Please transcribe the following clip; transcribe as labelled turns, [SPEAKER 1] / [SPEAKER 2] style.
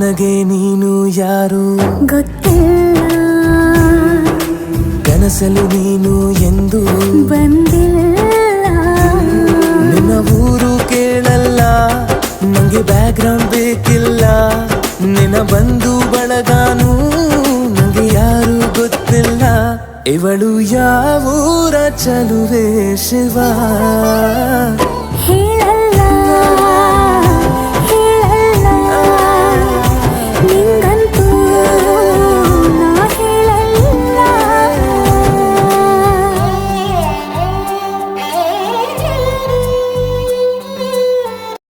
[SPEAKER 1] ನನಗೆ ನೀನು ಯಾರು
[SPEAKER 2] ಗೊತ್ತಿಲ್ಲ,
[SPEAKER 1] ಕನಸಲು ನೀನು ಎಂದು
[SPEAKER 2] ಬಂದಿಲ್ಲ.
[SPEAKER 1] ನಿನ್ನ ಊರು ಕೇಳಲ್ಲ, ನಂಗೆ ಬ್ಯಾಕ್ಗ್ರೌಂಡ್ ಬೇಕಿಲ್ಲ. ನಿನ್ನ ಬಂಧು ಬಳಗಾನು ನಂಗೆ ಯಾರು ಗೊತ್ತಿಲ್ಲ. ಇವಳು ಯಾವೂರ ಚಲುವೆ ಶಿವ
[SPEAKER 2] ಹೇಳಲ್ಲ